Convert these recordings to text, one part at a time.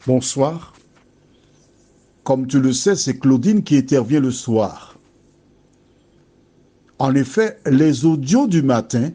Bonsoir. Comme tu le sais, c'est Claudine qui intervient le soir. En effet, les audios du matin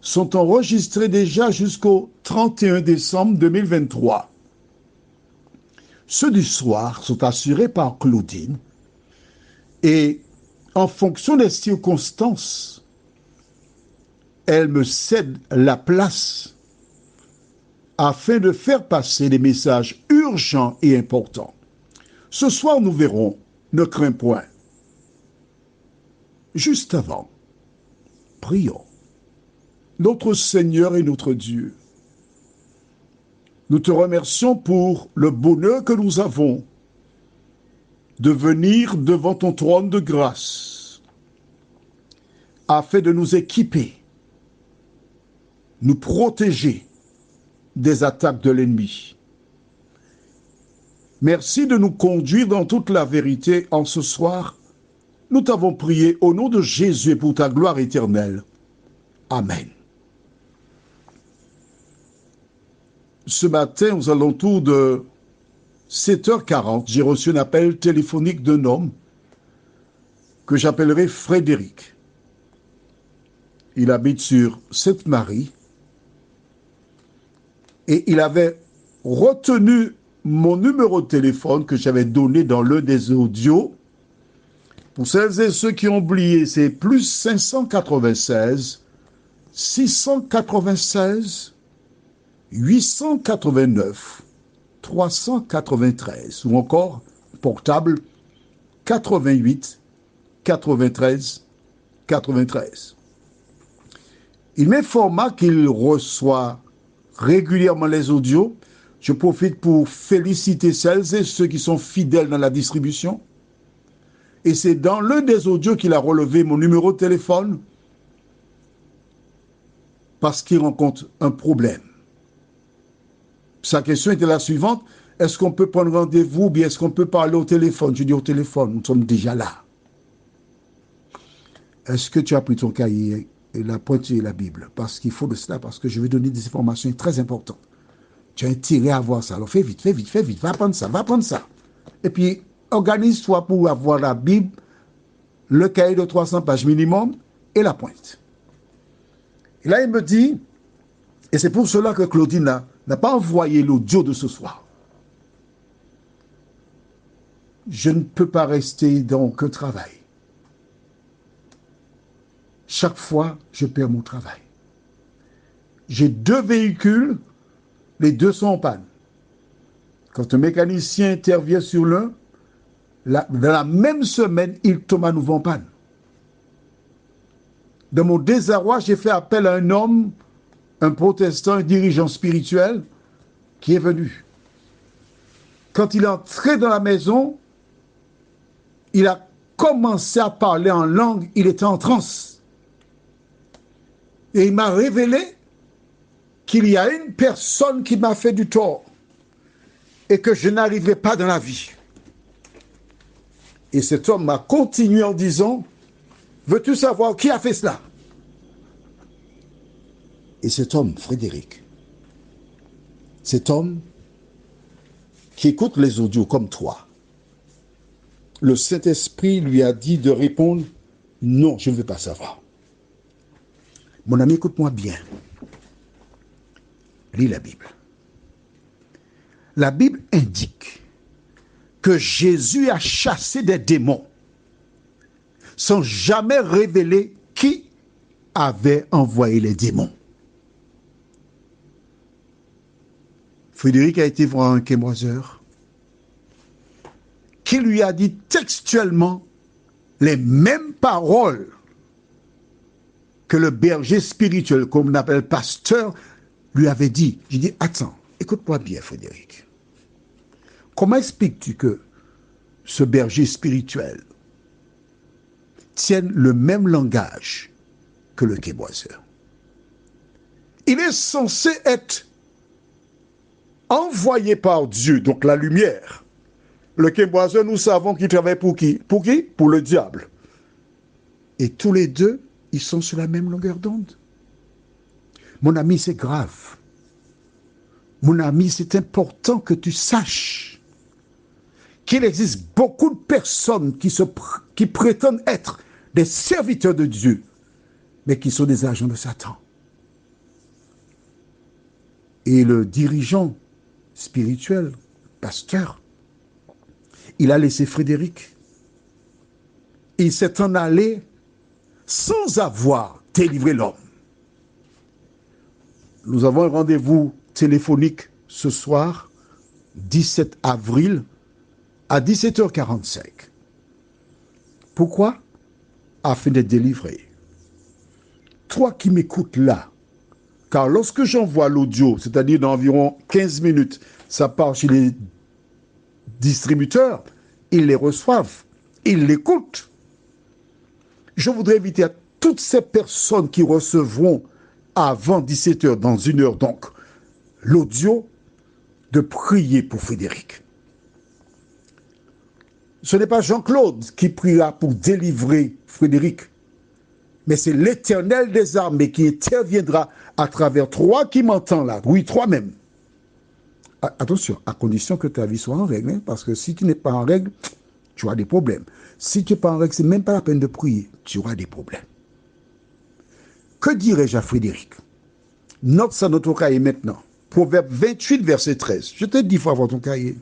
sont enregistrés déjà jusqu'au 31 décembre 2023. Ceux du soir sont assurés par Claudine et en fonction des circonstances, elle me cède la place afin de faire passer des messages urgents et importants. Ce soir, nous verrons, ne crains point. Juste avant, prions. Notre Seigneur et notre Dieu, nous te remercions pour le bonheur que nous avons de venir devant ton trône de grâce afin de nous équiper, nous protéger des attaques de l'ennemi. Merci de nous conduire dans toute la vérité en ce soir. Nous t'avons prié au nom de Jésus et pour ta gloire éternelle. Amen. Ce matin, aux alentours de 7h40, j'ai reçu un appel téléphonique d'un homme que j'appellerai Frédéric. Il habite sur Sainte-Marie et il avait retenu mon numéro de téléphone que j'avais donné dans l'un des audios. Pour celles et ceux qui ont oublié, c'est plus 596 696 889 393 ou encore portable 88 93 93. Il m'informa qu'il reçoit régulièrement les audios. Je profite pour féliciter celles et ceux qui sont fidèles dans la distribution. Et c'est dans l'un des audios qu'il a relevé mon numéro de téléphone parce qu'il rencontre un problème. Sa question était la suivante: est-ce qu'on peut prendre rendez-vous ou bien est-ce qu'on peut parler au téléphone? Je dis au téléphone, nous sommes déjà là. Est-ce que tu as pris ton cahier et la pointe et la Bible? Parce qu'il faut de cela, parce que je vais donner des informations très importantes. Tu as intérêt à voir ça. Alors fais vite, va prendre ça. Et puis, organise-toi pour avoir la Bible, le cahier de 300 pages minimum et la pointe. Et là, il me dit, et c'est pour cela que Claudine n'a pas envoyé l'audio de ce soir. Je ne peux pas rester dans aucun travail. Chaque fois, je perds mon travail. J'ai 2 véhicules, les 2 sont en panne. Quand un mécanicien intervient sur l'un, dans la même semaine, il tombe à nouveau en panne. Dans mon désarroi, j'ai fait appel à un homme, un protestant, un dirigeant spirituel, qui est venu. Quand il est entré dans la maison, il a commencé à parler en langue, il était en transe. Et il m'a révélé qu'il y a une personne qui m'a fait du tort et que je n'arriverai pas dans la vie. Et cet homme m'a continué en disant, veux-tu savoir qui a fait cela? Et cet homme, Frédéric, cet homme qui écoute les audios comme toi, le Saint-Esprit lui a dit de répondre, non, je ne veux pas savoir. Mon ami, écoute-moi bien. Lis la Bible. La Bible indique que Jésus a chassé des démons sans jamais révéler qui avait envoyé les démons. Frédéric a été voir un kémoiseur qui lui a dit textuellement les mêmes paroles que le berger spirituel, comme on appelle pasteur, lui avait dit. J'ai dit, attends, écoute-moi bien, Frédéric. Comment expliques-tu que ce berger spirituel tienne le même langage que le kémoiseur? Il est censé être envoyé par Dieu, donc la lumière. Le kémoiseur, nous savons qu'il travaille pour qui? Pour qui? Pour le diable. Et tous les deux, ils sont sur la même longueur d'onde. Mon ami, c'est grave. Mon ami, c'est important que tu saches qu'il existe beaucoup de personnes qui prétendent être des serviteurs de Dieu, mais qui sont des agents de Satan. Et le dirigeant spirituel, pasteur, il a laissé Frédéric. Il s'est en allé sans avoir délivré l'homme. Nous avons un rendez-vous téléphonique ce soir, 17 avril, à 17h45. Pourquoi? Afin d'être délivré. Toi qui m'écoutes là, car lorsque j'envoie l'audio, c'est-à-dire d'environ 15 minutes, ça part chez les distributeurs, ils les reçoivent, ils l'écoutent. Je voudrais inviter à toutes ces personnes qui recevront avant 17h, dans 1 heure donc, l'audio, de prier pour Frédéric. Ce n'est pas Jean-Claude qui priera pour délivrer Frédéric, mais c'est l'Éternel des armées qui interviendra à travers toi qui m'entends là. Oui, toi même. Attention, à condition que ta vie soit en règle, hein, parce que si tu n'es pas en règle, tu auras des problèmes. Si tu n'es pas en règle, c'est même pas la peine de prier, tu auras des problèmes. Que dirais-je à Frédéric? Note ça dans ton cahier maintenant. Proverbe 28, verset 13. Je te dis, il faut avoir ton cahier.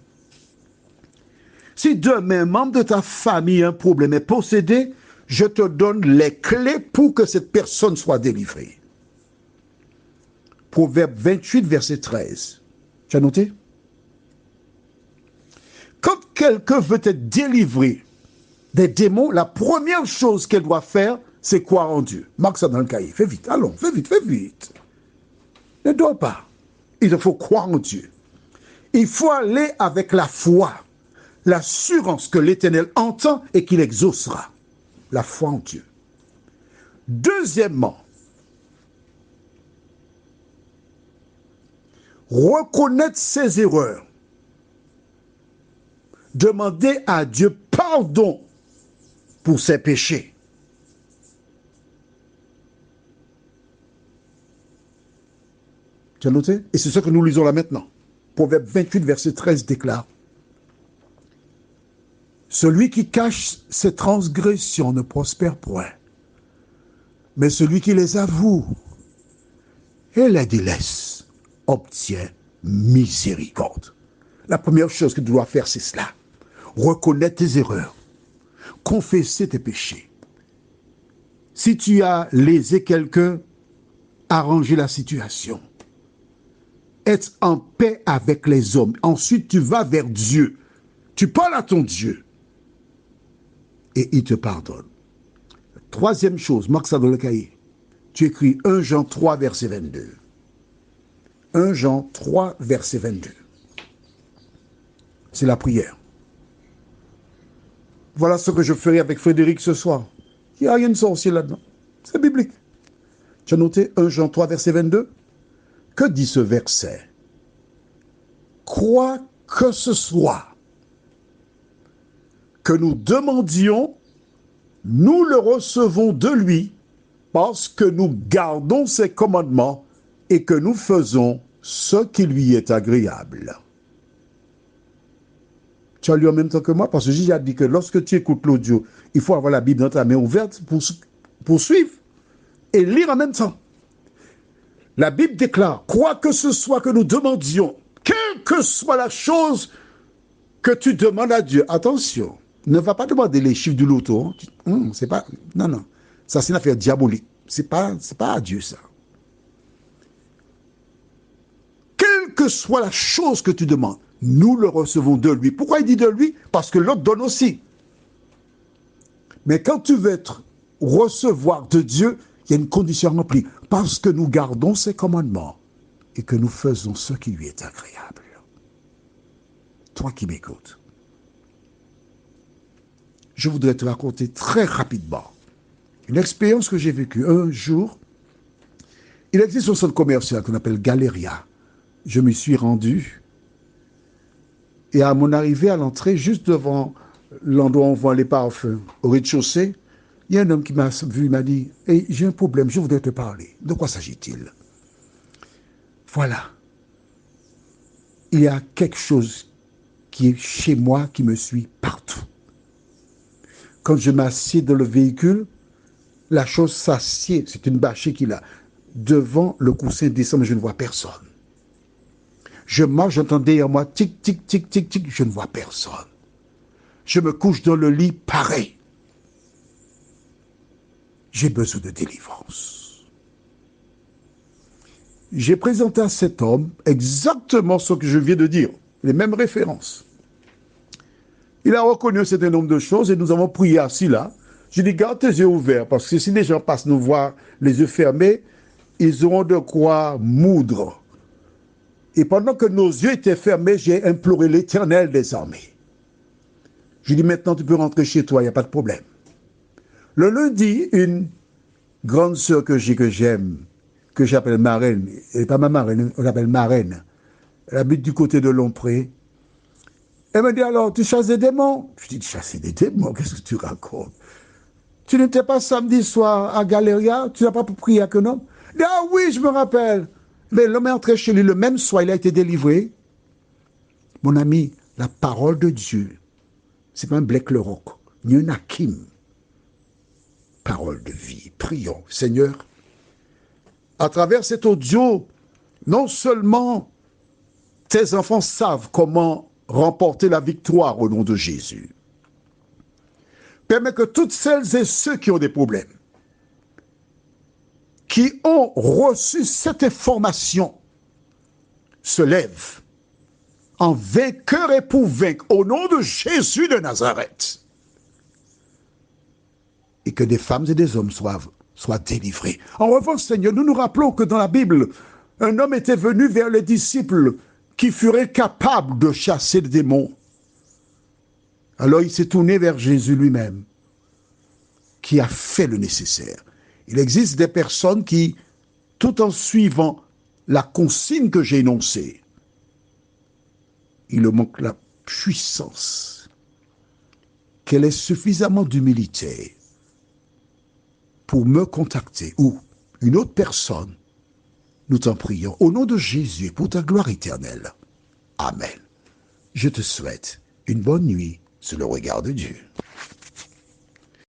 Si demain, un membre de ta famille a un problème est possédé, je te donne les clés pour que cette personne soit délivrée. Proverbe 28, verset 13. Tu as noté? Quand quelqu'un veut être délivré des démons, la première chose qu'elle doit faire, c'est croire en Dieu. Marque ça dans le cahier. Fais vite, allons, fais vite, fais vite. Ne dors pas. Il faut croire en Dieu. Il faut aller avec la foi, l'assurance que l'Éternel entend et qu'il exaucera. La foi en Dieu. Deuxièmement, reconnaître ses erreurs. Demander à Dieu pardon pour ses péchés. Tu as noté? Et c'est ce que nous lisons là maintenant. Proverbe 28, verset 13 déclare: celui qui cache ses transgressions ne prospère point, mais celui qui les avoue et les délaisse obtient miséricorde. La première chose que tu dois faire, c'est cela. Reconnaître tes erreurs. Confesser tes péchés. Si tu as lésé quelqu'un, arranger la situation. Être en paix avec les hommes. Ensuite, tu vas vers Dieu. Tu parles à ton Dieu. Et il te pardonne. Troisième chose, marque ça dans le cahier. Tu écris 1 Jean 3, verset 22. 1 Jean 3, verset 22. C'est la prière. Voilà ce que je ferai avec Frédéric ce soir. Il n'y a rien de sorcier là-dedans. C'est biblique. Tu as noté 1 Jean 3, verset 22? Que dit ce verset? Quoi que ce soit que nous demandions, nous le recevons de lui parce que nous gardons ses commandements et que nous faisons ce qui lui est agréable. Tu as lu en même temps que moi, parce que Jésus a dit que lorsque tu écoutes l'audio, il faut avoir la Bible dans ta main ouverte pour suivre et lire en même temps. La Bible déclare, quoi que ce soit que nous demandions, quelle que soit la chose que tu demandes à Dieu, attention, ne va pas demander les chiffres du loto. C'est pas, non. Ça, c'est une affaire diabolique. C'est pas à Dieu, ça. Quelle que soit la chose que tu demandes, nous le recevons de lui. Pourquoi il dit de lui? Parce que l'autre donne aussi. Mais quand tu veux recevoir de Dieu, il y a une condition remplie. Parce que nous gardons ses commandements et que nous faisons ce qui lui est agréable. Toi qui m'écoutes, je voudrais te raconter très rapidement une expérience que j'ai vécue. Un jour, il existe un centre commercial qu'on appelle Galeria. Je m'y suis rendu. Et à mon arrivée à l'entrée, juste devant l'endroit où on vend les parfums, au rez-de-chaussée, il y a un homme qui m'a vu, il m'a dit « Hey, j'ai un problème, je voudrais te parler. De quoi s'agit-il » Voilà. il y a quelque chose qui est chez moi, qui me suit partout. Quand je m'assieds dans le véhicule, la chose s'assied, c'est une bâchée qu'il a, devant le coussin descend, mais je ne vois personne. Je marche, j'entends derrière moi, tic, tic, tic, tic, tic, je ne vois personne. Je me couche dans le lit, pareil. J'ai besoin de délivrance. J'ai présenté à cet homme exactement ce que je viens de dire, les mêmes références. Il a reconnu un certain nombre de choses et nous avons prié assis là. Je dis, garde tes yeux ouverts, parce que si les gens passent nous voir les yeux fermés, ils auront de quoi moudre. Et pendant que nos yeux étaient fermés, j'ai imploré l'Éternel des armées. Je lui ai dit, maintenant tu peux rentrer chez toi, il n'y a pas de problème. Le lundi, une grande sœur que j'aime, que j'appelle marraine, elle n'est pas ma marraine, on l'appelle marraine, elle habite du côté de Lompré. Elle me dit, alors, tu chasses des démons? Je dis, chasser des démons, qu'est-ce que tu racontes? Tu n'étais pas samedi soir à Galéria? Tu n'as pas prié avec un homme? Elle dit, ah oui, je me rappelle. Mais l'homme est entré chez lui le même soir, il a été délivré. Mon ami, la parole de Dieu, c'est pas un Black le Roc, ni un Hakim. Parole de vie. Prions. Seigneur, à travers cet audio, non seulement tes enfants savent comment remporter la victoire au nom de Jésus. Permets que toutes celles et ceux qui ont des problèmes, qui ont reçu cette information, se lèvent en vainqueur et pour vaincre au nom de Jésus de Nazareth. Et que des femmes et des hommes soient délivrés. En revanche, Seigneur, nous nous rappelons que dans la Bible, un homme était venu vers les disciples qui feraient capables de chasser les démons. Alors il s'est tourné vers Jésus lui-même, qui a fait le nécessaire. Il existe des personnes qui, tout en suivant la consigne que j'ai énoncée, il leur manque la puissance, qu'elle ait suffisamment d'humilité pour me contacter ou une autre personne. Nous t'en prions au nom de Jésus pour ta gloire éternelle. Amen. Je te souhaite une bonne nuit sous le regard de Dieu.